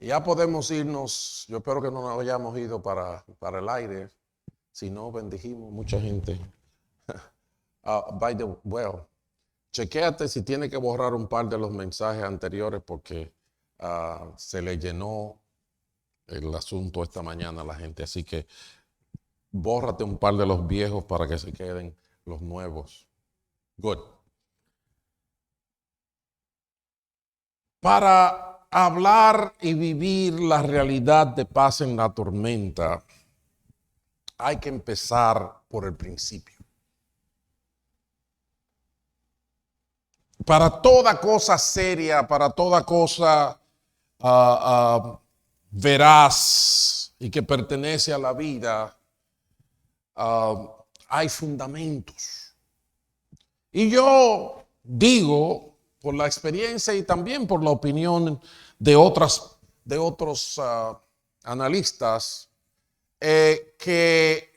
Ya podemos irnos. Yo espero que no nos hayamos ido para el aire. Si no, bendijimos mucha gente. By the well, chequéate si tiene que borrar un par de los mensajes anteriores porque se le llenó el asunto esta mañana a la gente. Así que bórrate un par de los viejos para que se queden los nuevos. Good. Para hablar y vivir la realidad de paz en la tormenta, hay que empezar por el principio. Para toda cosa seria, para toda cosa veraz y que pertenece a la vida, hay fundamentos. Y yo digo, por la experiencia y también por la opinión de otros analistas, que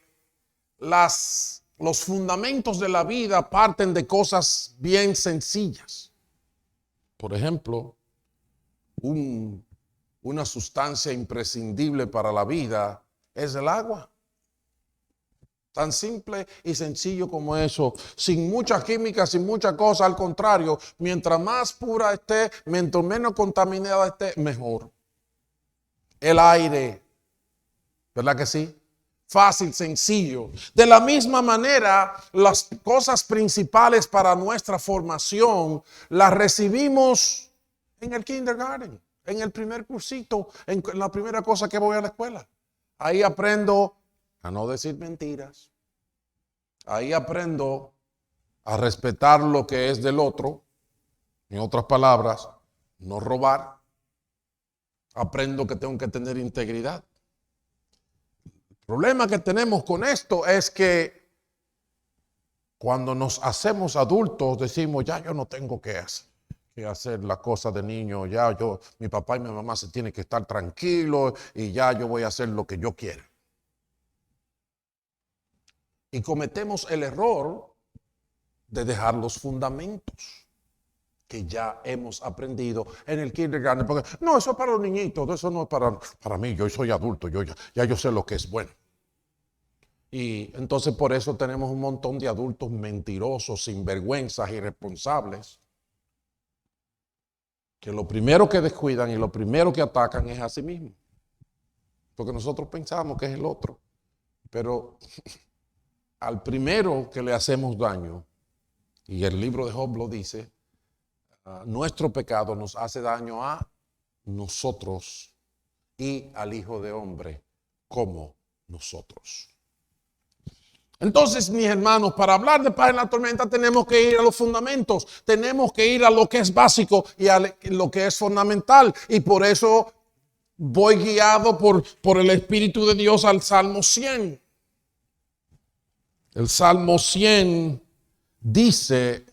los fundamentos de la vida parten de cosas bien sencillas. Por ejemplo, una sustancia imprescindible para la vida es el agua. Tan simple y sencillo como eso, sin mucha química, sin mucha cosa, al contrario, mientras más pura esté, mientras menos contaminada esté, mejor. El aire, ¿verdad que sí? Fácil, sencillo. De la misma manera, las cosas principales para nuestra formación las recibimos en el kindergarten, en el primer cursito, en la primera cosa que voy a la escuela. Ahí aprendo a no decir mentiras. Ahí aprendo a respetar lo que es del otro. En otras palabras, no robar. Aprendo que tengo que tener integridad. El problema que tenemos con esto es que cuando nos hacemos adultos decimos, ya yo no tengo que hacer las cosas de niño, mi papá y mi mamá se tienen que estar tranquilos y ya yo voy a hacer lo que yo quiera. Y cometemos el error de dejar los fundamentos que ya hemos aprendido en el kindergarten. Porque, no, eso es para los niñitos, eso no es para mí, yo soy adulto, ya yo sé lo que es bueno. Y entonces por eso tenemos un montón de adultos mentirosos, sinvergüenzas, irresponsables, que lo primero que descuidan y lo primero que atacan es a sí mismos. Porque nosotros pensamos que es el otro. Pero al primero que le hacemos daño, y el libro de Job lo dice, nuestro pecado nos hace daño a nosotros y al Hijo de Hombre como nosotros. Entonces, mis hermanos, para hablar de paz en la tormenta tenemos que ir a los fundamentos, tenemos que ir a lo que es básico y a lo que es fundamental. Y por eso voy guiado por el Espíritu de Dios al Salmo 100. El Salmo 100 dice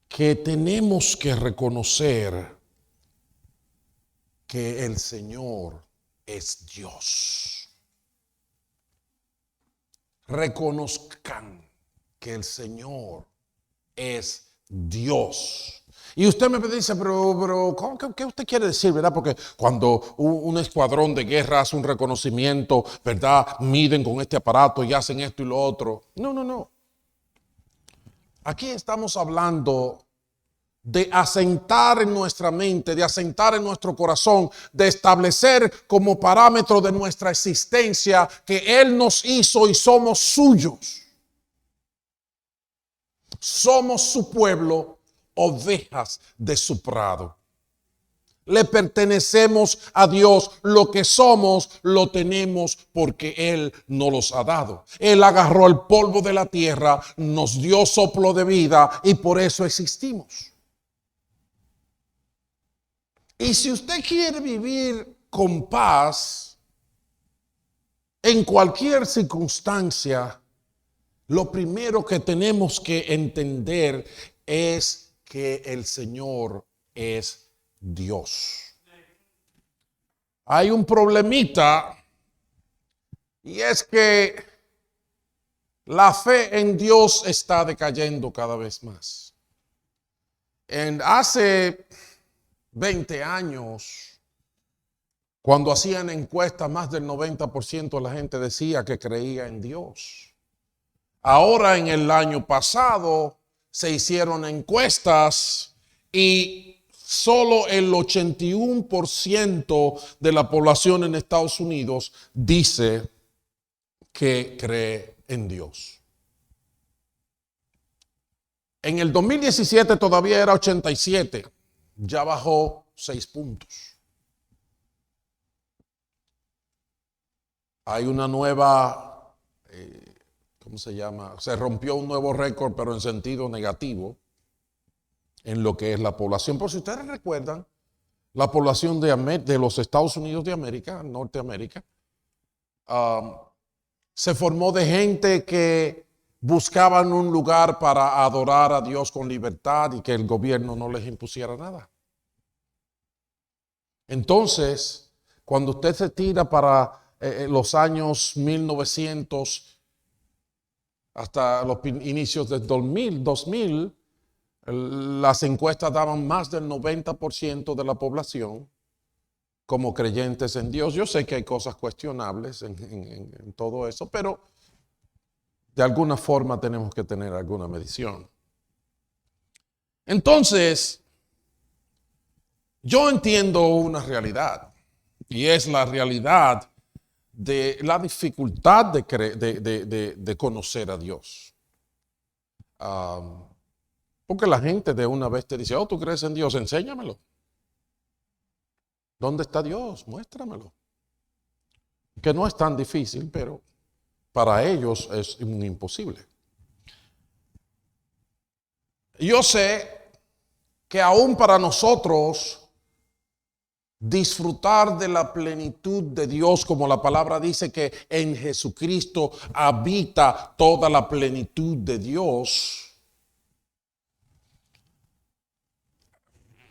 que tenemos que reconocer que el Señor es Dios. Reconozcan que el Señor es Dios. Y usted me dice, pero ¿qué usted quiere decir, verdad? Porque cuando un escuadrón de guerra hace un reconocimiento, ¿verdad? Miden con este aparato y hacen esto y lo otro. No. Aquí estamos hablando de asentar en nuestra mente, de asentar en nuestro corazón, de establecer como parámetro de nuestra existencia que Él nos hizo y somos suyos. Somos su pueblo, ovejas de su prado. Le pertenecemos a Dios. Lo que somos lo tenemos porque Él nos los ha dado. Él agarró el polvo de la tierra, nos dio soplo de vida y por eso existimos. Y si usted quiere vivir con paz en cualquier circunstancia, lo primero que tenemos que entender es que el Señor es Dios. Hay un problemita y es que la fe en Dios está decayendo cada vez más. Hace 20 años, cuando hacían encuestas, más del 90% de la gente decía que creía en Dios. Ahora, en el año pasado, se hicieron encuestas y solo el 81% de la población en Estados Unidos dice que cree en Dios. En el 2017 todavía era 87, ya bajó 6 puntos. Hay una nueva, ¿cómo se llama? Se rompió un nuevo récord, pero en sentido negativo, en lo que es la población. Por si ustedes recuerdan, la población de los Estados Unidos de América, Norteamérica, se formó de gente que buscaban un lugar para adorar a Dios con libertad y que el gobierno no les impusiera nada. Entonces, cuando usted se tira para los años 1900 hasta los inicios del 2000, las encuestas daban más del 90% de la población como creyentes en Dios. Yo sé que hay cosas cuestionables en todo eso, pero de alguna forma tenemos que tener alguna medición. Entonces, yo entiendo una realidad, y es la realidad de la dificultad de conocer a Dios. Porque la gente de una vez te dice, oh, ¿tú crees en Dios? Enséñamelo. ¿Dónde está Dios? Muéstramelo. Que no es tan difícil, pero para ellos es un imposible. Yo sé que aún para nosotros disfrutar de la plenitud de Dios, como la palabra dice que en Jesucristo habita toda la plenitud de Dios,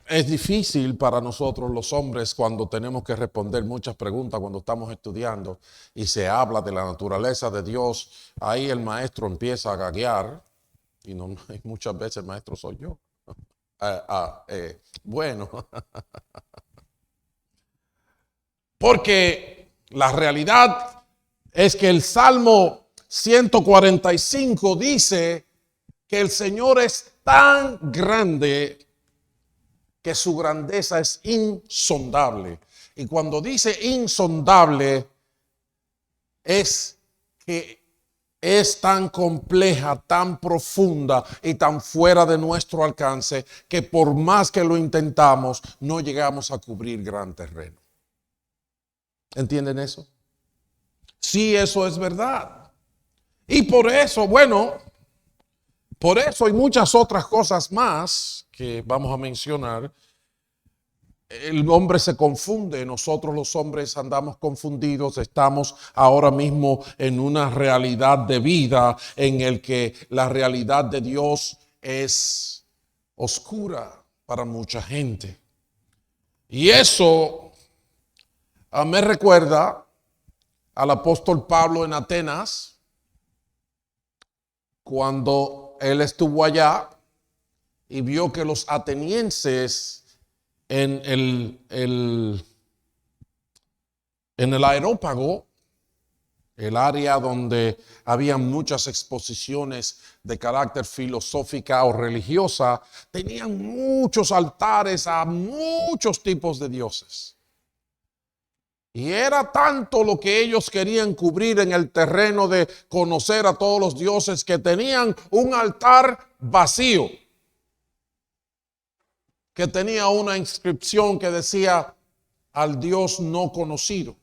es difícil para nosotros los hombres cuando tenemos que responder muchas preguntas cuando estamos estudiando y se habla de la naturaleza de Dios. Ahí el maestro empieza a gaguear y muchas veces el maestro soy yo. Bueno, porque la realidad es que el Salmo 145 dice que el Señor es tan grande que su grandeza es insondable. Y cuando dice insondable, es que es tan compleja, tan profunda y tan fuera de nuestro alcance que por más que lo intentamos, no llegamos a cubrir gran terreno. ¿Entienden eso? Sí, eso es verdad. Y por eso, por eso y muchas otras cosas más que vamos a mencionar, el hombre se confunde, nosotros los hombres andamos confundidos, estamos ahora mismo en una realidad de vida en el que la realidad de Dios es oscura para mucha gente. Y eso me recuerda al apóstol Pablo en Atenas, cuando él estuvo allá y vio que los atenienses en el Areópago, el área donde había muchas exposiciones de carácter filosófica o religiosa, tenían muchos altares a muchos tipos de dioses. Y era tanto lo que ellos querían cubrir en el terreno de conocer a todos los dioses que tenían un altar vacío, que tenía una inscripción que decía al Dios no conocido.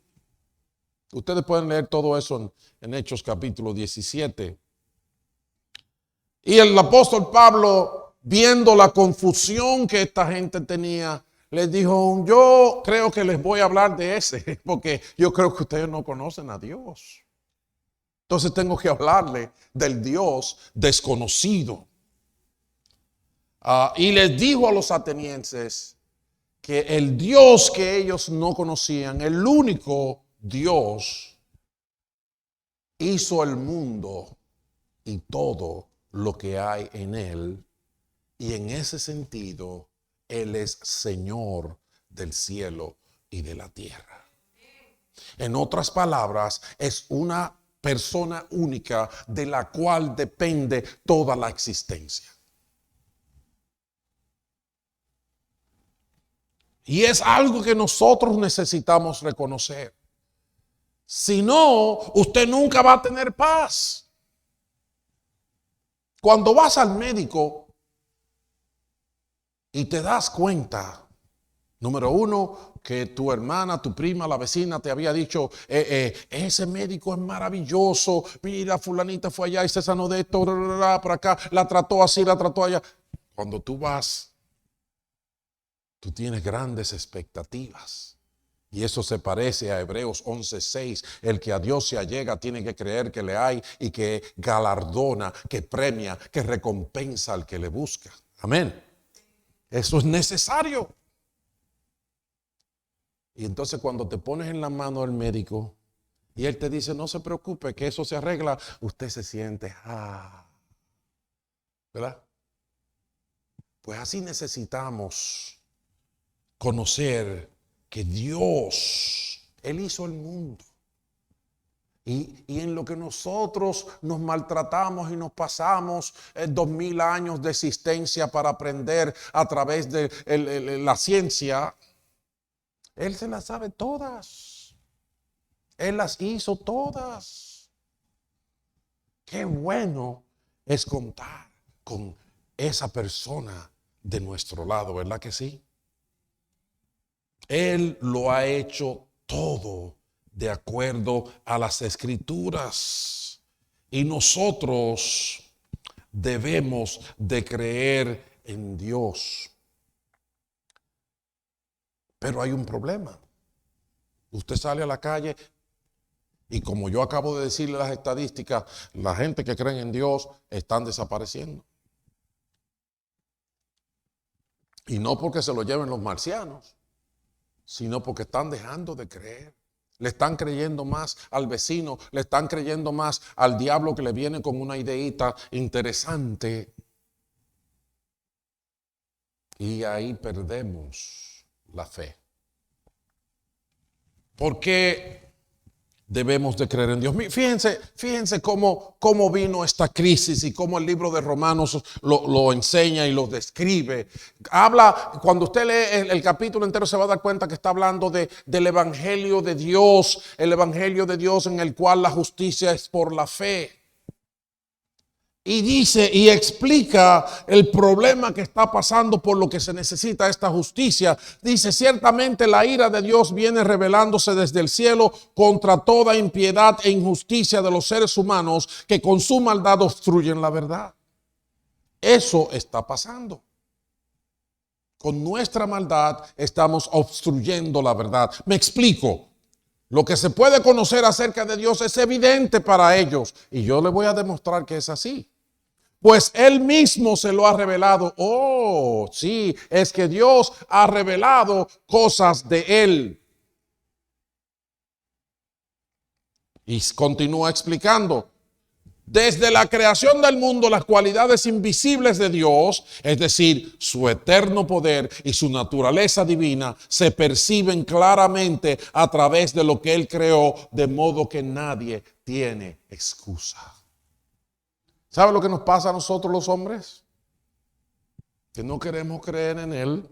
Ustedes pueden leer todo eso en Hechos capítulo 17. Y el apóstol Pablo, viendo la confusión que esta gente tenía, les dijo, yo creo que les voy a hablar de ese, porque yo creo que ustedes no conocen a Dios. Entonces tengo que hablarle del Dios desconocido. Y les dijo a los atenienses que el Dios que ellos no conocían, el único Dios, hizo el mundo y todo lo que hay en él. Y en ese sentido, Él es Señor del cielo y de la tierra. En otras palabras, es una persona única de la cual depende toda la existencia. Y es algo que nosotros necesitamos reconocer. Si no, usted nunca va a tener paz. Cuando vas al médico y te das cuenta, número uno, que tu hermana, tu prima, la vecina te había dicho, ese médico es maravilloso, mira, fulanita fue allá y se sanó de esto, por acá, la trató así, la trató allá. Cuando tú vas, tú tienes grandes expectativas. Y eso se parece a Hebreos 11:6. El que a Dios se allega tiene que creer que le hay y que galardona, que premia, que recompensa al que le busca. Amén. Eso es necesario. Y entonces cuando te pones en la mano del médico y él te dice, no se preocupe, que eso se arregla, usted se siente, ¿verdad? Pues así necesitamos conocer que Dios, Él hizo el mundo. Y en lo que nosotros nos maltratamos y nos pasamos 2000 años de existencia para aprender a través de la ciencia, Él se las sabe todas. Él las hizo todas. Qué bueno es contar con esa persona de nuestro lado, ¿verdad que sí? Él lo ha hecho todo de acuerdo a las Escrituras. Y nosotros debemos de creer en Dios. Pero hay un problema. Usted sale a la calle y como yo acabo de decirle las estadísticas, la gente que cree en Dios están desapareciendo. Y no porque se lo lleven los marcianos, sino porque están dejando de creer. Le están creyendo más al vecino, le están creyendo más al diablo que le viene con una ideita interesante. Y ahí perdemos la fe. ¿Por qué debemos de creer en Dios? Fíjense cómo vino esta crisis y cómo el libro de Romanos lo enseña y lo describe. Habla, cuando usted lee el capítulo entero se va a dar cuenta que está hablando del evangelio de Dios, el evangelio de Dios en el cual la justicia es por la fe. Y dice y explica el problema que está pasando por lo que se necesita esta justicia. Dice, ciertamente la ira de Dios viene revelándose desde el cielo contra toda impiedad e injusticia de los seres humanos que con su maldad obstruyen la verdad. Eso está pasando. Con nuestra maldad estamos obstruyendo la verdad. Me explico. Lo que se puede conocer acerca de Dios es evidente para ellos. Y yo le voy a demostrar que es así. Pues Él mismo se lo ha revelado. Oh, sí, es que Dios ha revelado cosas de Él. Y continúa explicando. Desde la creación del mundo, las cualidades invisibles de Dios, es decir, su eterno poder y su naturaleza divina, se perciben claramente a través de lo que Él creó, de modo que nadie tiene excusa. ¿Sabe lo que nos pasa a nosotros los hombres? Que no queremos creer en Él.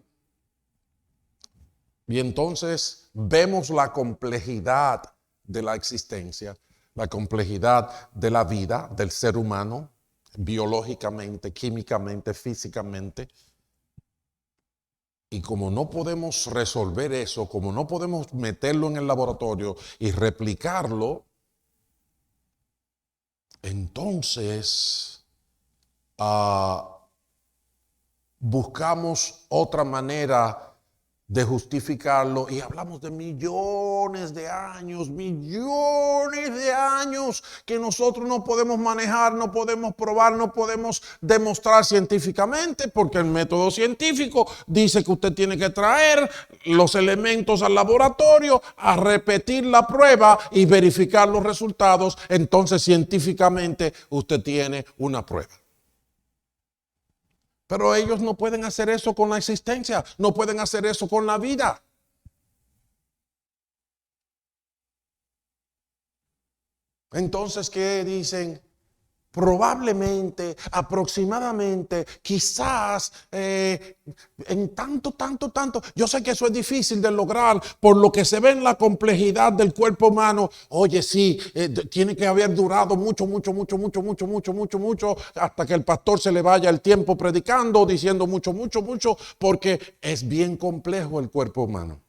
Y entonces vemos la complejidad de la existencia, la complejidad de la vida del ser humano, biológicamente, químicamente, físicamente. Y como no podemos resolver eso, como no podemos meterlo en el laboratorio y replicarlo, entonces buscamos otra manera de justificarlo y hablamos de millones de años que nosotros no podemos manejar, no podemos probar, no podemos demostrar científicamente, porque el método científico dice que usted tiene que traer los elementos al laboratorio, a repetir la prueba y verificar los resultados. Entonces científicamente usted tiene una prueba. Pero ellos no pueden hacer eso con la existencia, no pueden hacer eso con la vida. Entonces, ¿qué dicen? Probablemente, aproximadamente, quizás, en tanto. Yo sé que eso es difícil de lograr por lo que se ve en la complejidad del cuerpo humano. Oye, sí, tiene que haber durado mucho, hasta que el pastor se le vaya el tiempo predicando, diciendo mucho, porque es bien complejo el cuerpo humano.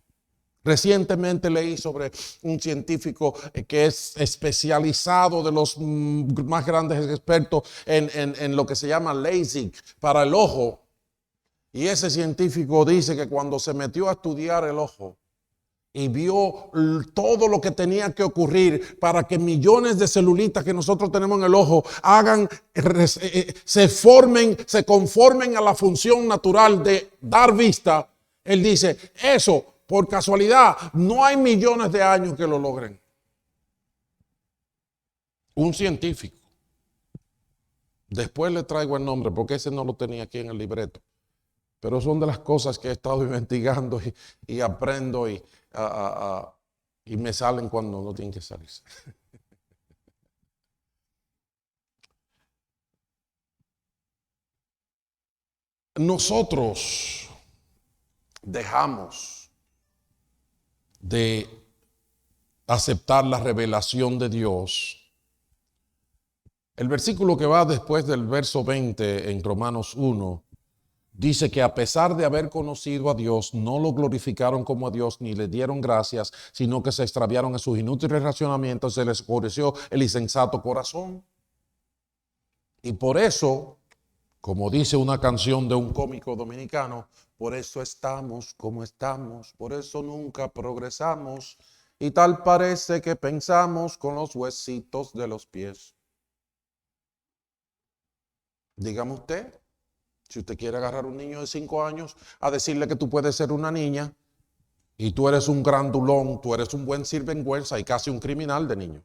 Recientemente leí sobre un científico que es especializado, de los más grandes expertos en lo que se llama LASIK para el ojo. Y ese científico dice que cuando se metió a estudiar el ojo y vio todo lo que tenía que ocurrir para que millones de celulitas que nosotros tenemos en el ojo se conformen a la función natural de dar vista, él dice, eso por casualidad, no hay millones de años que lo logren. Un científico. Después le traigo el nombre porque ese no lo tenía aquí en el libreto. Pero son de las cosas que he estado investigando y aprendo y me salen cuando no tienen que salirse. Nosotros dejamos de aceptar la revelación de Dios. El versículo que va después del verso 20 en Romanos 1 dice que a pesar de haber conocido a Dios, no lo glorificaron como a Dios ni le dieron gracias, sino que se extraviaron en sus inútiles racionamientos, se les oscureció el insensato corazón. Y por eso, como dice una canción de un cómico dominicano, por eso estamos como estamos, por eso nunca progresamos, y tal parece que pensamos con los huesitos de los pies. Dígame usted, si usted quiere agarrar a un niño de 5 años a decirle que tú puedes ser una niña y tú eres un grandulón, tú eres un buen sinvergüenza y casi un criminal de niños.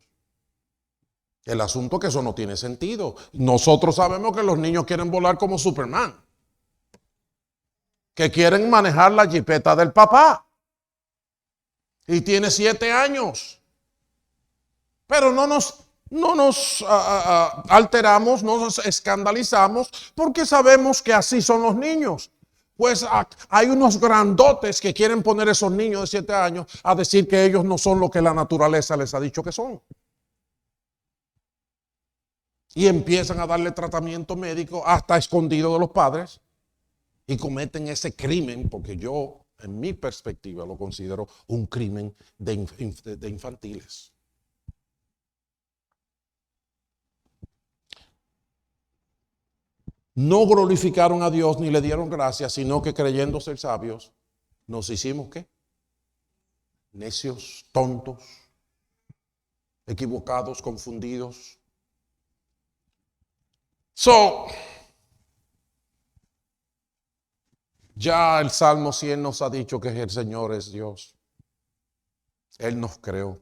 El asunto es que eso no tiene sentido. Nosotros sabemos que los niños quieren volar como Superman, que quieren manejar la jipeta del papá y tiene 7 años. Pero no nos alteramos, no nos escandalizamos porque sabemos que así son los niños. Pues hay unos grandotes que quieren poner a esos niños de 7 años a decir que ellos no son lo que la naturaleza les ha dicho que son. Y empiezan a darle tratamiento médico hasta escondido de los padres y cometen ese crimen, porque yo, en mi perspectiva, lo considero un crimen de infantiles. No glorificaron a Dios ni le dieron gracias, sino que creyendo ser sabios, nos hicimos ¿qué? Necios, tontos, equivocados, confundidos. Ya el Salmo 100 nos ha dicho que el Señor es Dios. Él nos creó.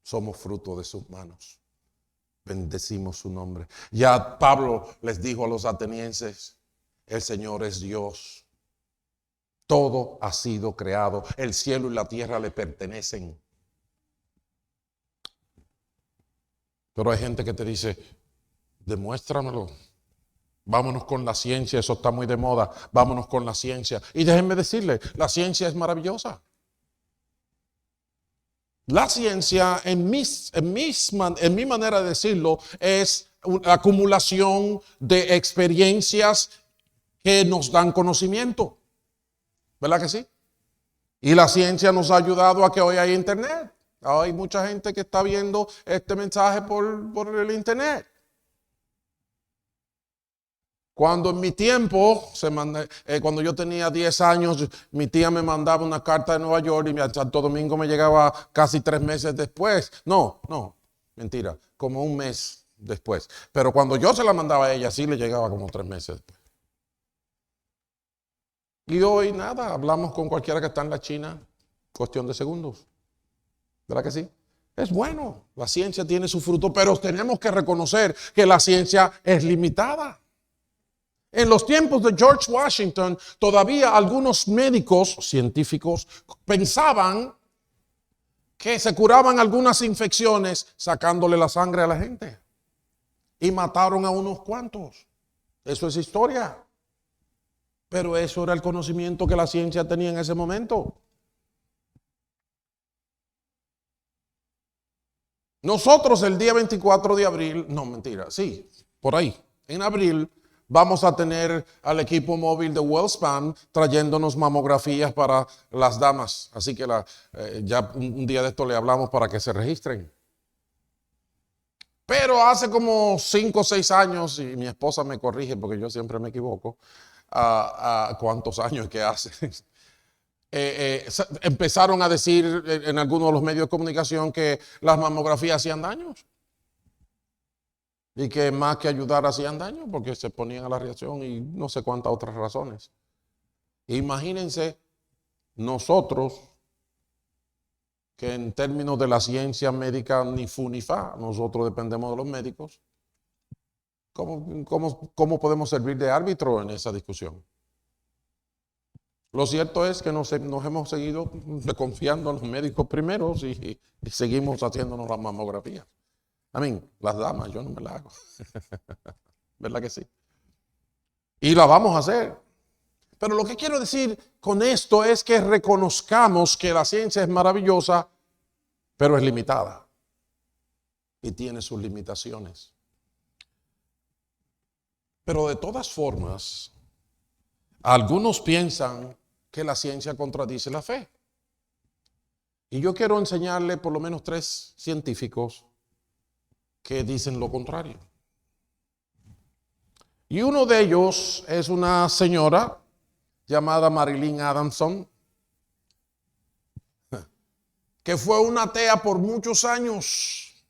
Somos fruto de sus manos. Bendecimos su nombre. Ya Pablo les dijo a los atenienses, el Señor es Dios. Todo ha sido creado. El cielo y la tierra le pertenecen. Pero hay gente que te dice, demuéstramelo. Vámonos con la ciencia, eso está muy de moda. Vámonos con la ciencia. Y déjenme decirle, la ciencia es maravillosa. La ciencia, en mi manera de decirlo, es una acumulación de experiencias que nos dan conocimiento. ¿Verdad que sí? Y la ciencia nos ha ayudado a que hoy hay internet. Hay mucha gente que está viendo este mensaje por el internet. Cuando en mi tiempo, cuando yo tenía 10 años, mi tía me mandaba una carta de Nueva York y a Santo Domingo me llegaba casi 3 meses después. No, mentira, como 1 mes después. Pero cuando yo se la mandaba a ella, sí le llegaba como 3 meses después. Y hoy nada, hablamos con cualquiera que está en la China, cuestión de segundos. ¿Verdad que sí? Es bueno, la ciencia tiene su fruto, pero tenemos que reconocer que la ciencia es limitada. En los tiempos de George Washington, todavía algunos médicos científicos pensaban que se curaban algunas infecciones sacándole la sangre a la gente. Y mataron a unos cuantos. Eso es historia. Pero eso era el conocimiento que la ciencia tenía en ese momento. Nosotros el día 24 de abril, no mentira, sí, por ahí, en abril, vamos a tener al equipo móvil de WellSpan trayéndonos mamografías para las damas. Así que ya un día de esto le hablamos para que se registren. Pero hace como 5 o 6 años, y mi esposa me corrige porque yo siempre me equivoco, ¿cuántos años que hace? Empezaron a decir en algunos de los medios de comunicación que las mamografías hacían daños. Y que más que ayudar hacían daño porque se ponían a la reacción y no sé cuántas otras razones. Imagínense nosotros que en términos de la ciencia médica ni fu ni fa, nosotros dependemos de los médicos. ¿Cómo podemos servir de árbitro en esa discusión? Lo cierto es que nos hemos seguido confiando en los médicos primeros y seguimos haciéndonos la mamografía. Las damas, yo no me la hago. ¿Verdad que sí? Y la vamos a hacer. Pero lo que quiero decir con esto es que reconozcamos que la ciencia es maravillosa, pero es limitada. Y tiene sus limitaciones. Pero de todas formas, algunos piensan que la ciencia contradice la fe. Y yo quiero enseñarle por lo menos 3 científicos que dicen lo contrario. Y uno de ellos es una señora llamada Marilyn Adamson, que fue una atea por muchos años.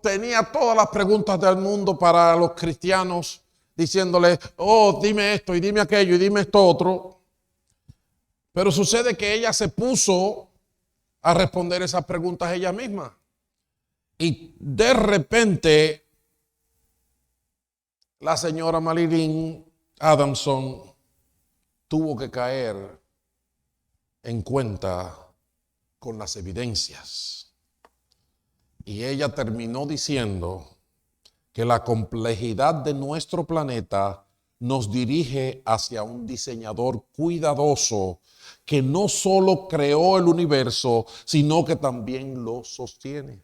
Tenía todas las preguntas del mundo para los cristianos, diciéndole, oh, dime esto y dime aquello y dime esto otro. Pero sucede que ella se puso a responder esas preguntas ella misma. Y de repente, la señora Marilyn Adamson tuvo que caer en cuenta con las evidencias. Y ella terminó diciendo que la complejidad de nuestro planeta nos dirige hacia un diseñador cuidadoso que no solo creó el universo, sino que también lo sostiene.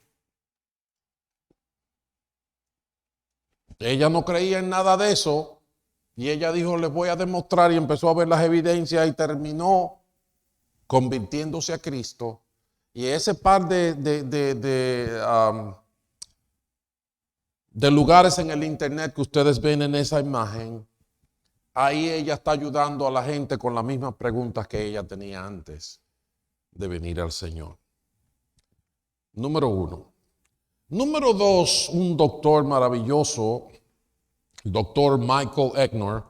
Ella no creía en nada de eso y ella dijo, les voy a demostrar, y empezó a ver las evidencias y terminó convirtiéndose a Cristo. Y ese par de lugares en el internet que ustedes ven en esa imagen, ahí ella está ayudando a la gente con las mismas preguntas que ella tenía antes de venir al Señor. Número 1. Número 2, un doctor maravilloso, el doctor Michael Eckner,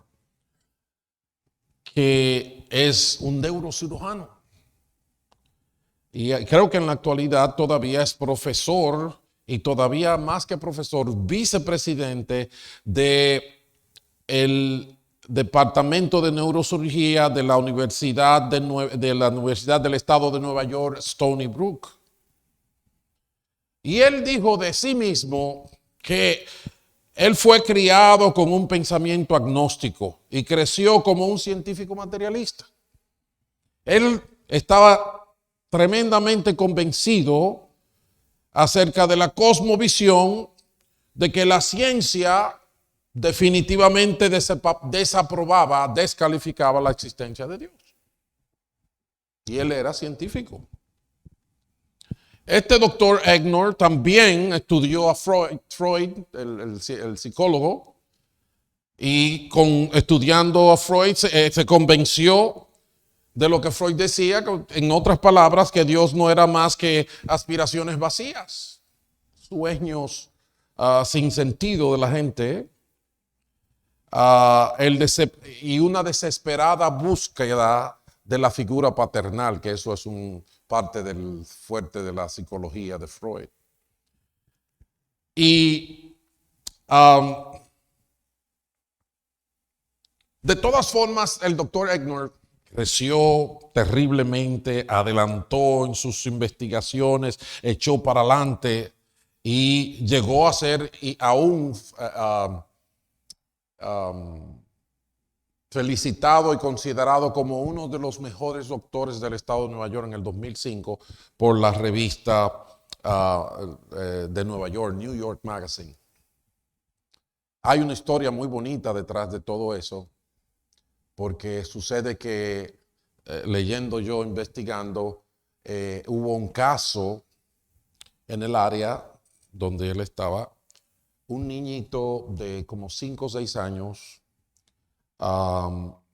que es un neurocirujano. Y creo que en la actualidad todavía es profesor y todavía más que profesor, vicepresidente del Departamento de Neurocirugía de la Universidad del Estado de Nueva York, Stony Brook. Y él dijo de sí mismo que él fue criado con un pensamiento agnóstico y creció como un científico materialista. Él estaba tremendamente convencido acerca de la cosmovisión, de que la ciencia definitivamente desaprobaba, descalificaba la existencia de Dios. Y él era científico. Este doctor Eckner también estudió a Freud, el psicólogo, y estudiando a Freud se convenció de lo que Freud decía, en otras palabras, que Dios no era más que aspiraciones vacías, sueños sin sentido de la gente, y una desesperada búsqueda de la figura paternal, que eso es parte del fuerte de la psicología de Freud. Y De todas formas, el doctor Egner creció terriblemente, adelantó en sus investigaciones, echó para adelante y llegó a ser y aún felicitado y considerado como uno de los mejores doctores del estado de Nueva York en el 2005 por la revista de Nueva York, New York Magazine. Hay una historia muy bonita detrás de todo eso, porque sucede que leyendo yo, investigando, hubo un caso en el área donde él estaba, un niñito de como 5 o 6 años,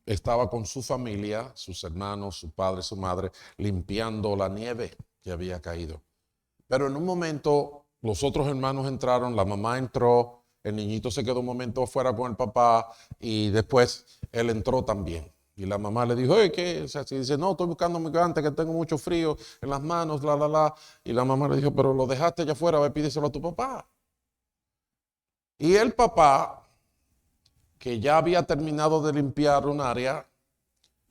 estaba con su familia, sus hermanos, su padre, su madre, limpiando la nieve que había caído. Pero en un momento los otros hermanos entraron, la mamá entró, el niñito se quedó un momento afuera con el papá y después él entró también. Y la mamá le dijo, ¿qué? O sea, si dice, no, estoy buscando mi guante, que tengo mucho frío en las manos, la. Y la mamá le dijo, pero lo dejaste allá afuera, ve, pídeselo a tu papá. Y el papá, que ya había terminado de limpiar un área,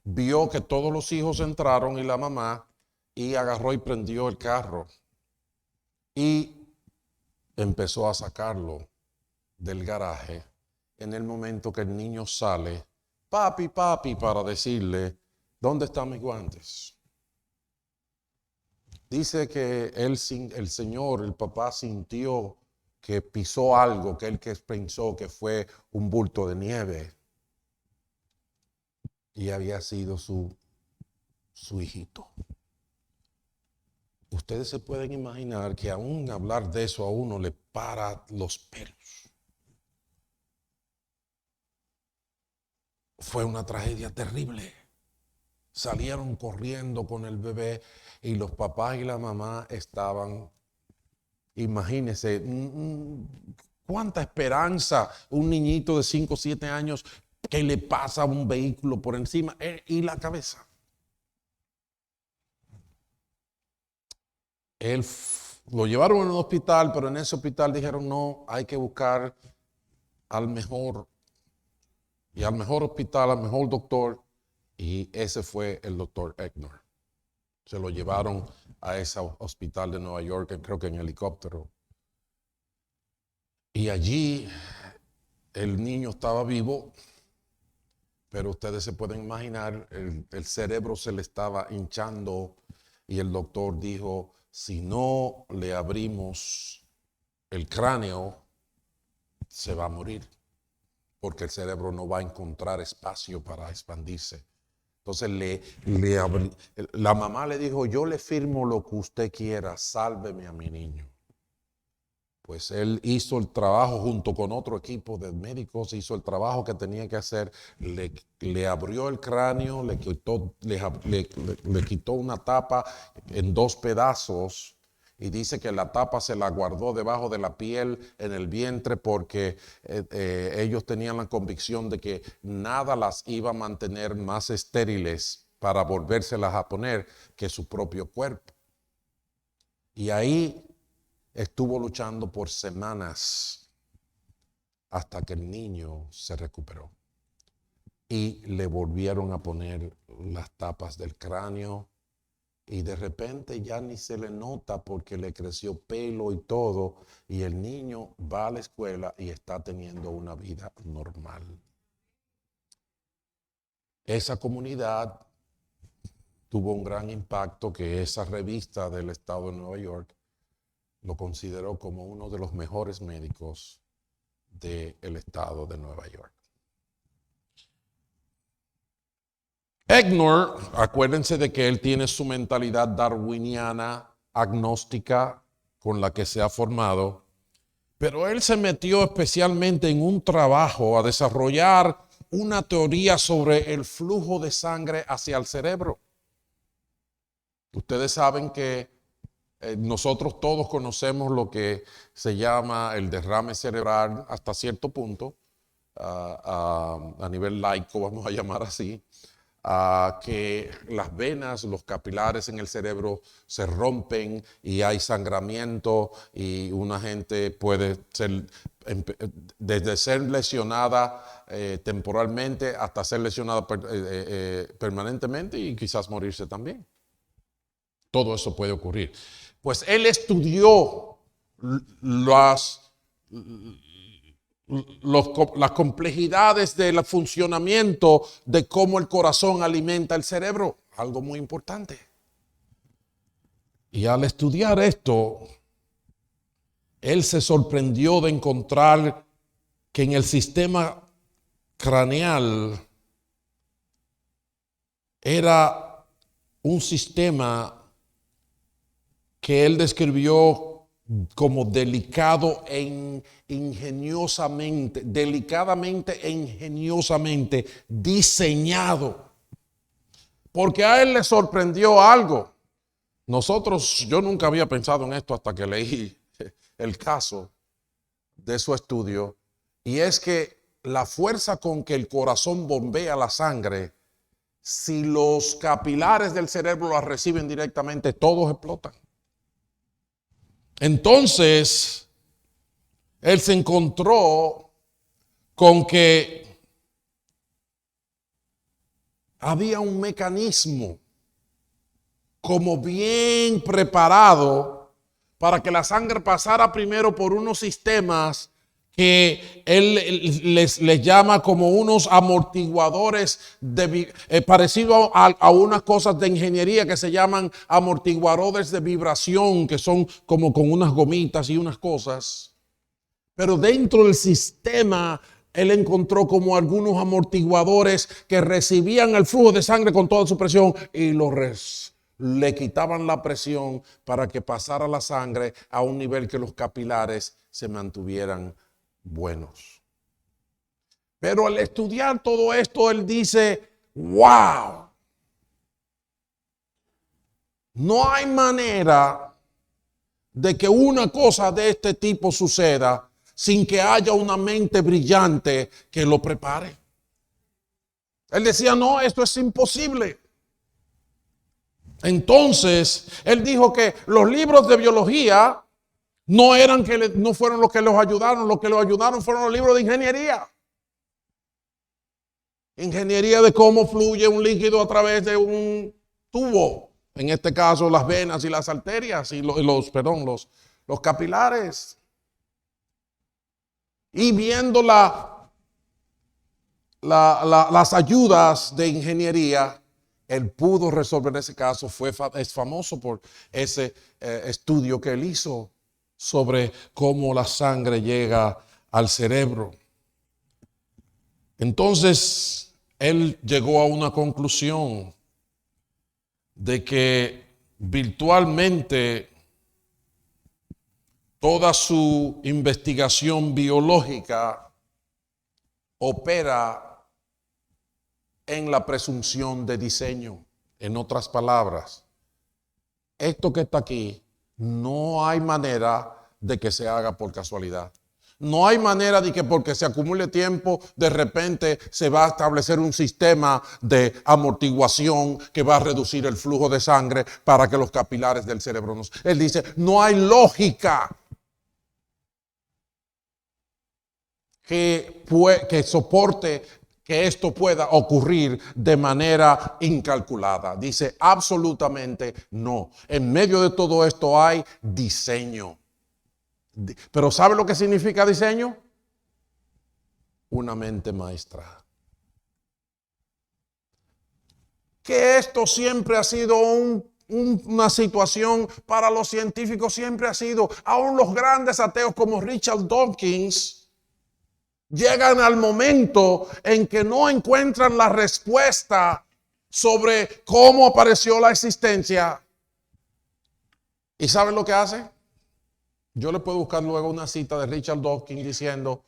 vio que todos los hijos entraron y la mamá, y agarró y prendió el carro. Y empezó a sacarlo del garaje en el momento que el niño sale, papi, para decirle, ¿dónde están mis guantes? Dice que el señor, el papá, sintió que pisó algo que él pensó que fue un bulto de nieve y había sido su hijito. Ustedes se pueden imaginar que aún hablar de eso a uno le para los pelos. Fue una tragedia terrible. Salieron corriendo con el bebé y los papás y la mamá estaban, imagínense, cuánta esperanza, un niñito de 5 o 7 años que le pasa un vehículo por encima y la cabeza. Él lo llevaron a un hospital, pero en ese hospital dijeron, no, hay que buscar al mejor, y al mejor hospital, al mejor doctor, y ese fue el doctor Egner. Se lo llevaron a ese hospital de Nueva York, creo que en helicóptero. Y allí el niño estaba vivo, pero ustedes se pueden imaginar, el cerebro se le estaba hinchando y el doctor dijo, si no le abrimos el cráneo, se va a morir, porque el cerebro no va a encontrar espacio para expandirse. Entonces la mamá le dijo, yo le firmo lo que usted quiera, sálveme a mi niño. Pues él hizo el trabajo junto con otro equipo de médicos, hizo el trabajo que tenía que hacer, le abrió el cráneo, le quitó una tapa en 2 pedazos y dice que la tapa se la guardó debajo de la piel en el vientre porque ellos tenían la convicción de que nada las iba a mantener más estériles para volvérselas a poner que su propio cuerpo. Y ahí estuvo luchando por semanas hasta que el niño se recuperó. Y le volvieron a poner las tapas del cráneo y de repente ya ni se le nota porque le creció pelo y todo y el niño va a la escuela y está teniendo una vida normal. Esa comunidad tuvo un gran impacto que esa revista del estado de Nueva York lo consideró como uno de los mejores médicos del estado de Nueva York. Egner, acuérdense de que él tiene su mentalidad darwiniana, agnóstica, con la que se ha formado, pero él se metió especialmente en un trabajo a desarrollar una teoría sobre el flujo de sangre hacia el cerebro. Ustedes saben que nosotros todos conocemos lo que se llama el derrame cerebral hasta cierto punto, a nivel laico, vamos a llamar así. que las venas, los capilares en el cerebro se rompen y hay sangramiento y una gente puede ser desde ser lesionada temporalmente hasta ser lesionada permanentemente y quizás morirse también. Todo eso puede ocurrir. Pues él estudió las complejidades del funcionamiento de cómo el corazón alimenta el cerebro, algo muy importante. Y al estudiar esto, él se sorprendió de encontrar que en el sistema craneal era un sistema que él describió como delicadamente e ingeniosamente diseñado. Porque a él le sorprendió algo. Yo nunca había pensado en esto hasta que leí el caso de su estudio. Y es que la fuerza con que el corazón bombea la sangre, si los capilares del cerebro la reciben directamente, todos explotan. Entonces, él se encontró con que había un mecanismo como bien preparado para que la sangre pasara primero por unos sistemas que él les llama como unos amortiguadores parecido a unas cosas de ingeniería que se llaman amortiguadores de vibración, que son como con unas gomitas y unas cosas. Pero dentro del sistema él encontró como algunos amortiguadores que recibían el flujo de sangre con toda su presión y le quitaban la presión para que pasara la sangre a un nivel que los capilares se mantuvieran buenos. Pero al estudiar todo esto, él dice, wow, no hay manera de que una cosa de este tipo suceda sin que haya una mente brillante que lo prepare. Él decía, no, esto es imposible. Entonces, él dijo que los libros de biología no fueron los que los ayudaron fueron los libros de ingeniería. Ingeniería de cómo fluye un líquido a través de un tubo. En este caso, las venas y las arterias y los capilares. Y viendo las ayudas de ingeniería, él pudo resolver ese caso. Es famoso por ese estudio que él hizo sobre cómo la sangre llega al cerebro. Entonces, él llegó a una conclusión de que virtualmente toda su investigación biológica opera en la presunción de diseño. En otras palabras, esto que está aquí, no hay manera de que se haga por casualidad. No hay manera de que porque se acumule tiempo, de repente se va a establecer un sistema de amortiguación que va a reducir el flujo de sangre para que los capilares del cerebro no. Él dice, no hay lógica que soporte que esto pueda ocurrir de manera incalculada. Dice, absolutamente no. En medio de todo esto hay diseño. Pero ¿sabe lo que significa diseño? Una mente maestra. Que esto siempre ha sido una situación para los científicos, siempre ha sido, aún los grandes ateos como Richard Dawkins, llegan al momento en que no encuentran la respuesta sobre cómo apareció la existencia. ¿Y saben lo que hace? Yo le puedo buscar luego una cita de Richard Dawkins diciendo,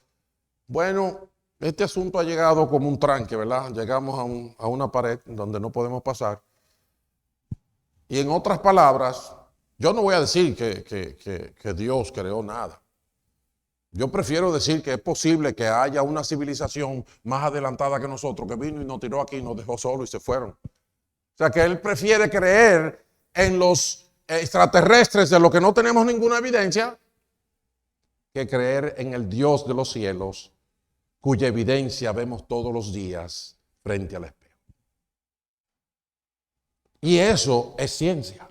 bueno, este asunto ha llegado como un tranque, ¿verdad? Llegamos a una pared donde no podemos pasar. Y en otras palabras, yo no voy a decir que Dios creó nada. Yo prefiero decir que es posible que haya una civilización más adelantada que nosotros que vino y nos tiró aquí, nos dejó solos y se fueron. O sea que él prefiere creer en los extraterrestres de lo que no tenemos ninguna evidencia que creer en el Dios de los cielos, cuya evidencia vemos todos los días frente al espejo. Y eso es ciencia.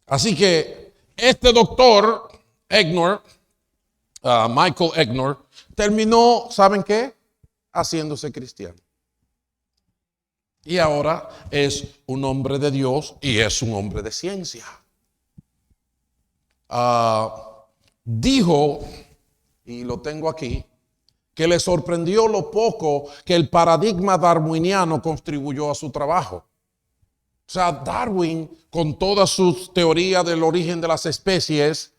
Así que este doctor Egner, Michael Egner, terminó, ¿saben qué? Haciéndose cristiano. Y ahora es un hombre de Dios y es un hombre de ciencia. Dijo, y lo tengo aquí, que le sorprendió lo poco que el paradigma darwiniano contribuyó a su trabajo. O sea, Darwin, con toda su teoría del origen de las especies,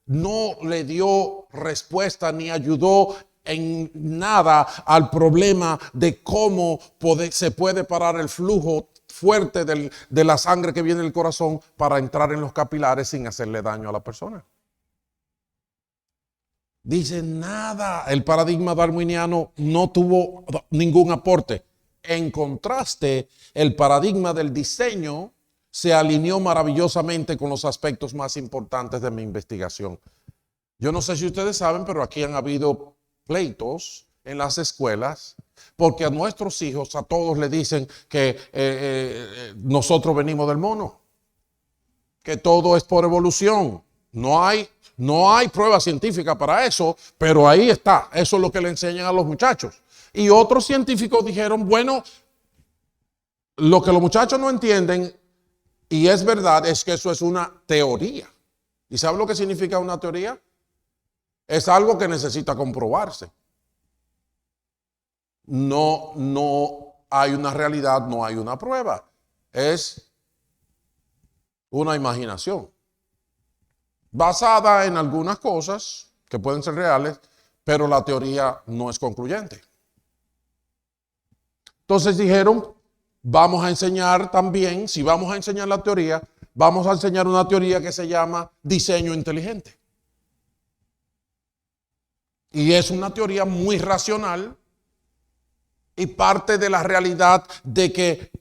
no le dio respuesta ni ayudó en nada al problema de cómo se puede parar el flujo fuerte de la sangre que viene del corazón para entrar en los capilares sin hacerle daño a la persona. Dice nada, el paradigma darwiniano no tuvo ningún aporte. En contraste, el paradigma del diseño se alineó maravillosamente con los aspectos más importantes de mi investigación. Yo no sé si ustedes saben, pero aquí han habido pleitos en las escuelas porque a nuestros hijos, a todos le dicen que nosotros venimos del mono, que todo es por evolución. No hay prueba científica para eso, pero ahí está. Eso es lo que le enseñan a los muchachos. Y otros científicos dijeron, bueno, lo que los muchachos no entienden, y es verdad, es que eso es una teoría. ¿Y sabe lo que significa una teoría? Es algo que necesita comprobarse. No hay una realidad, no hay una prueba. Es una imaginación basada en algunas cosas que pueden ser reales, pero la teoría no es concluyente. Entonces dijeron, vamos a enseñar también, si vamos a enseñar la teoría, vamos a enseñar una teoría que se llama diseño inteligente. Y es una teoría muy racional y parte de la realidad de que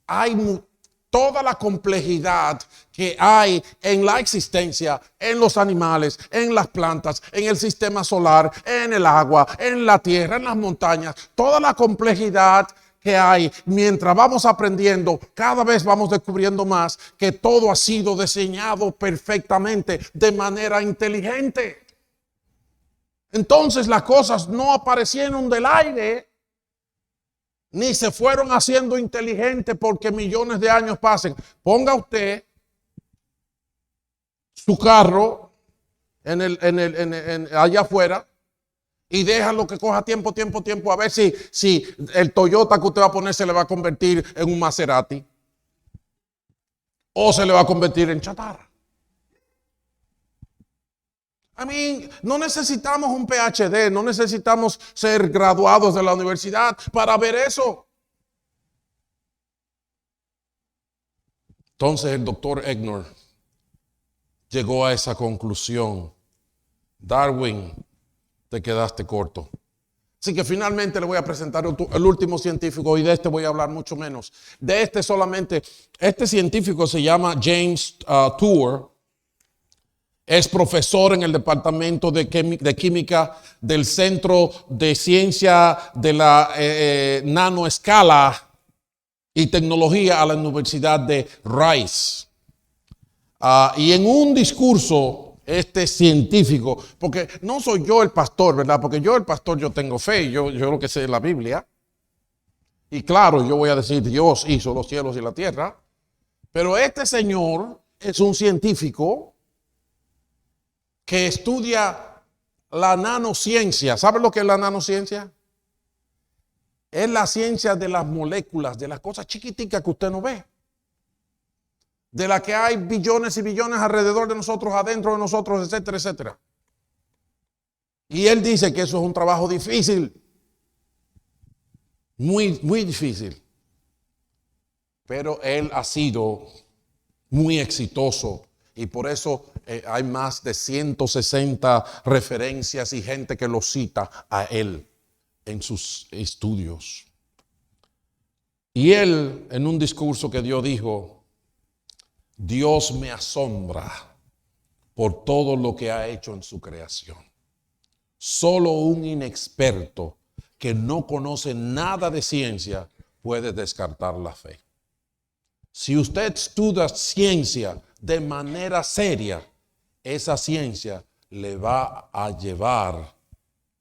hay toda la complejidad que hay en la existencia, en los animales, en las plantas, en el sistema solar, en el agua, en la tierra, en las montañas, toda la complejidad que hay, mientras vamos aprendiendo, cada vez vamos descubriendo más que todo ha sido diseñado perfectamente, de manera inteligente. Entonces las cosas no aparecieron del aire, ni se fueron haciendo inteligentes porque millones de años pasen. Ponga usted su carro allá afuera y déjalo que coja tiempo, a ver si el Toyota que usted va a poner se le va a convertir en un Maserati o se le va a convertir en chatarra. No necesitamos un PhD, no necesitamos ser graduados de la universidad para ver eso. Entonces el doctor Egner llegó a esa conclusión. Darwin, te quedaste corto. Así que finalmente le voy a presentar el último científico y de este voy a hablar mucho menos. De este solamente, este científico se llama James Tour. Es profesor en el departamento de química del Centro de Ciencia de la Nanoescala y Tecnología a la Universidad de Rice. Y en un discurso, este científico, porque no soy yo el pastor, ¿verdad? Porque yo el pastor, yo tengo fe, yo lo que sé es la Biblia. Y claro, yo voy a decir, Dios hizo los cielos y la tierra. Pero este señor es un científico que estudia la nanociencia. ¿Sabe lo que es la nanociencia? Es la ciencia de las moléculas, de las cosas chiquiticas que usted no ve. De las que hay billones y billones alrededor de nosotros, adentro de nosotros, etcétera, etcétera. Y él dice que eso es un trabajo difícil. Muy, muy difícil. Pero él ha sido muy exitoso Y por eso hay más de 160 referencias y gente que lo cita a él en sus estudios. Y él, en un discurso que dio, dijo: Dios me asombra por todo lo que ha hecho en su creación. Solo un inexperto que no conoce nada de ciencia puede descartar la fe. Si usted estudia ciencia de manera seria, esa ciencia le va a llevar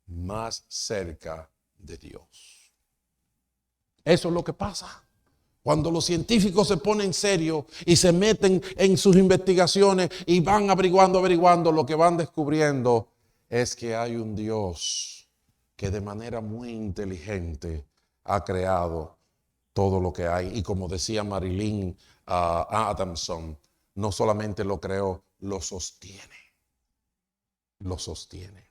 más cerca de Dios. Eso es lo que pasa. Cuando los científicos se ponen serios y se meten en sus investigaciones y van averiguando, lo que van descubriendo es que hay un Dios que de manera muy inteligente ha creado todo lo que hay. Y como decía Marilyn Adamson, no solamente lo creó, lo sostiene. Lo sostiene.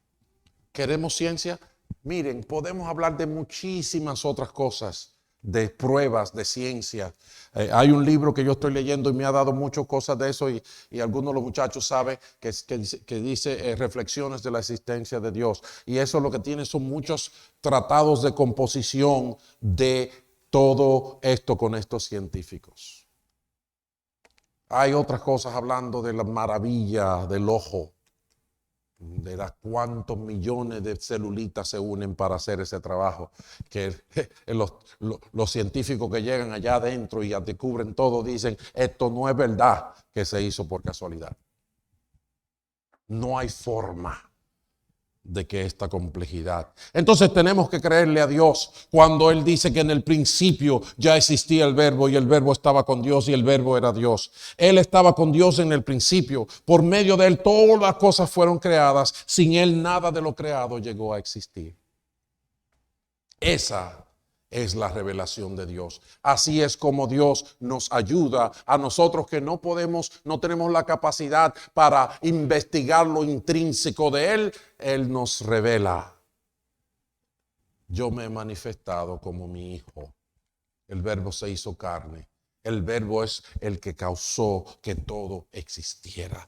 ¿Queremos ciencia? Miren, podemos hablar de muchísimas otras cosas, de pruebas de ciencia. Hay un libro que yo estoy leyendo y me ha dado muchas cosas de eso, y algunos de los muchachos saben que dice reflexiones de la existencia de Dios. Y eso lo que tiene son muchos tratados de composición de todo esto con estos científicos. Hay otras cosas hablando de la maravilla del ojo, de las cuántos millones de celulitas se unen para hacer ese trabajo, que los científicos que llegan allá adentro y ya descubren todo dicen: esto no es verdad que se hizo por casualidad. No hay forma de que esta complejidad. Entonces tenemos que creerle a Dios cuando Él dice que en el principio ya existía el verbo y el verbo estaba con Dios y el verbo era Dios. Él estaba con Dios en el principio. Por medio de Él todas las cosas fueron creadas. Sin Él nada de lo creado llegó a existir. Esa es la revelación de Dios. Así es como Dios nos ayuda a nosotros que no tenemos la capacidad para investigar lo intrínseco de Él. Él nos revela: yo me he manifestado como mi Hijo. El Verbo se hizo carne. El Verbo es el que causó que todo existiera.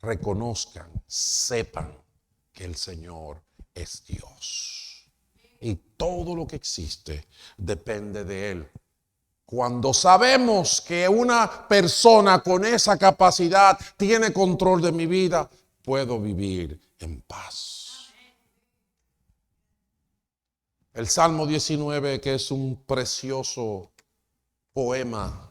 Reconozcan, sepan que el Señor es Dios. Y todo lo que existe depende de Él. Cuando sabemos que una persona con esa capacidad tiene control de mi vida, puedo vivir en paz. El Salmo 19, que es un precioso poema,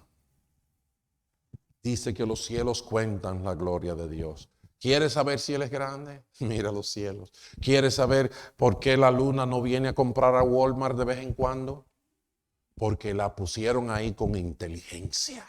dice que los cielos cuentan la gloria de Dios. ¿Quieres saber si Él es grande? Mira los cielos. ¿Quieres saber por qué la luna no viene a comprar a Walmart de vez en cuando? Porque la pusieron ahí con inteligencia.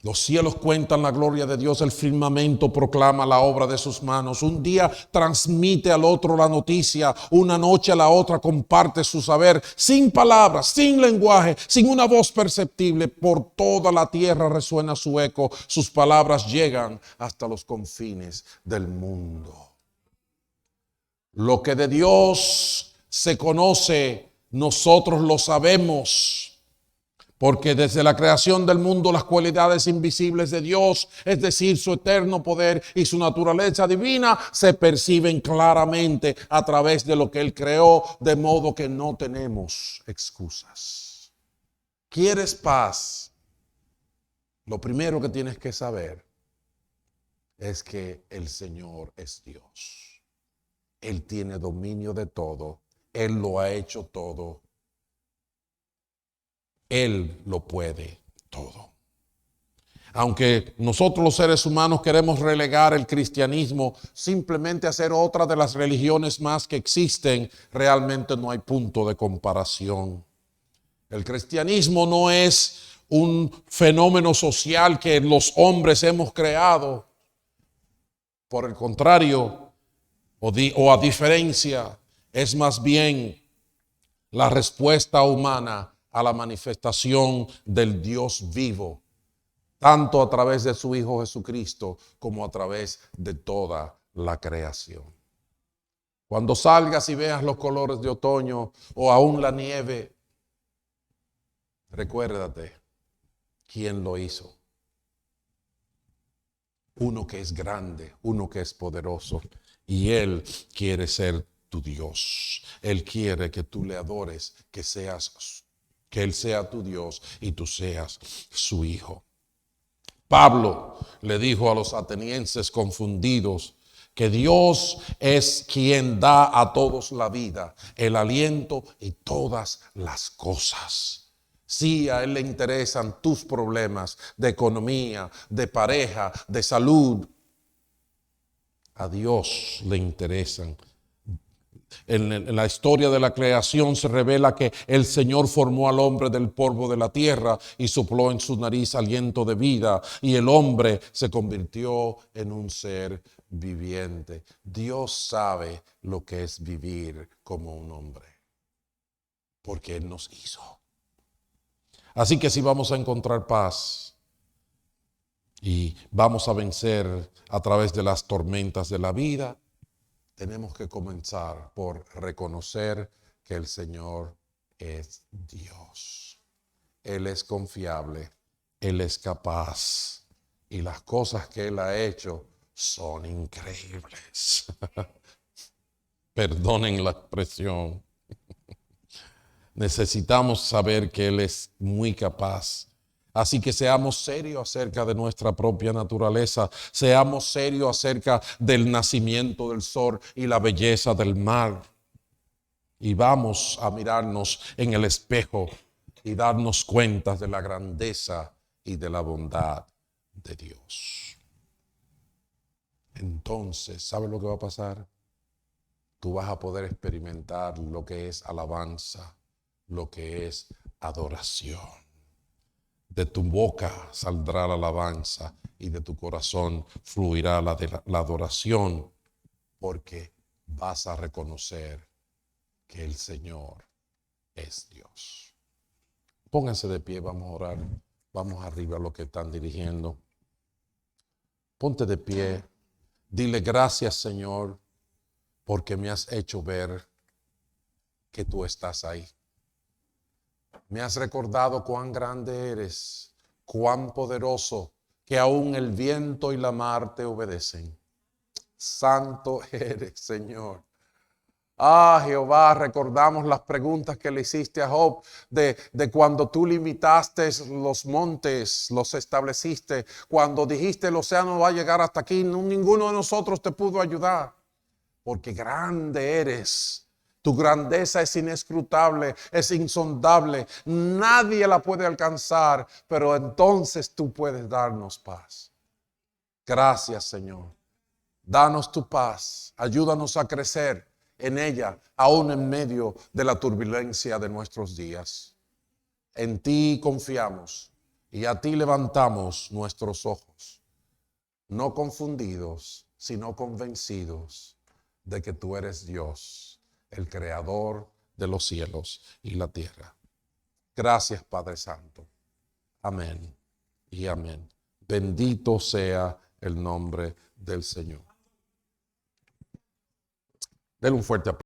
Los cielos cuentan la gloria de Dios, el firmamento proclama la obra de sus manos. Un día transmite al otro la noticia, una noche a la otra comparte su saber, sin palabras, sin lenguaje, sin una voz perceptible. Por toda la tierra resuena su eco, sus palabras llegan hasta los confines del mundo. Lo que de Dios se conoce, nosotros lo sabemos. Porque desde la creación del mundo las cualidades invisibles de Dios, es decir, su eterno poder y su naturaleza divina, se perciben claramente a través de lo que Él creó, de modo que no tenemos excusas. ¿Quieres paz? Lo primero que tienes que saber es que el Señor es Dios. Él tiene dominio de todo. Él lo ha hecho todo. Él lo puede todo. Aunque nosotros los seres humanos queremos relegar el cristianismo simplemente a ser otra de las religiones más que existen, realmente no hay punto de comparación. El cristianismo no es un fenómeno social que los hombres hemos creado. Por el contrario, o a diferencia, es más bien la respuesta humana a la manifestación del Dios vivo, tanto a través de su Hijo Jesucristo como a través de toda la creación. Cuando salgas y veas los colores de otoño o aún la nieve, recuérdate ¿Quién lo hizo? Uno que es grande, uno que es poderoso. Y Él quiere ser tu Dios. Él quiere que tú le adores, que Él sea tu Dios y tú seas su hijo. Pablo le dijo a los atenienses confundidos que Dios es quien da a todos la vida, el aliento y todas las cosas. Sí, a Él le interesan tus problemas de economía, de pareja, de salud. A Dios le interesan. En la historia de la creación se revela que el Señor formó al hombre del polvo de la tierra y sopló en su nariz aliento de vida, y el hombre se convirtió en un ser viviente. Dios sabe lo que es vivir como un hombre, porque Él nos hizo. Así que si vamos a encontrar paz y vamos a vencer a través de las tormentas de la vida, tenemos que comenzar por reconocer que el Señor es Dios. Él es confiable, Él es capaz y las cosas que Él ha hecho son increíbles. Perdonen la expresión. Necesitamos saber que Él es muy capaz. Así que seamos serios acerca de nuestra propia naturaleza, seamos serios acerca del nacimiento del sol y la belleza del mar. Y vamos a mirarnos en el espejo y darnos cuenta de la grandeza y de la bondad de Dios. Entonces, ¿sabes lo que va a pasar? Tú vas a poder experimentar lo que es alabanza, lo que es adoración. De tu boca saldrá la alabanza y de tu corazón fluirá la adoración, porque vas a reconocer que el Señor es Dios. Pónganse de pie, vamos a orar. Vamos arriba a los que están dirigiendo. Ponte de pie. Dile gracias, Señor, porque me has hecho ver que tú estás ahí. Me has recordado cuán grande eres, cuán poderoso, que aún el viento y la mar te obedecen. Santo eres, Señor. Ah, Jehová, recordamos las preguntas que le hiciste a Job de cuando tú limitaste los montes, los estableciste, cuando dijiste el océano va a llegar hasta aquí, ninguno de nosotros te pudo ayudar, porque grande eres. Tu grandeza es inescrutable, es insondable. Nadie la puede alcanzar, pero entonces tú puedes darnos paz. Gracias, Señor. Danos tu paz. Ayúdanos a crecer en ella, aún en medio de la turbulencia de nuestros días. En ti confiamos y a ti levantamos nuestros ojos, no confundidos, sino convencidos de que tú eres Dios, el creador de los cielos y la tierra. Gracias, Padre Santo. Amén y amén. Bendito sea el nombre del Señor. Denle un fuerte aplauso.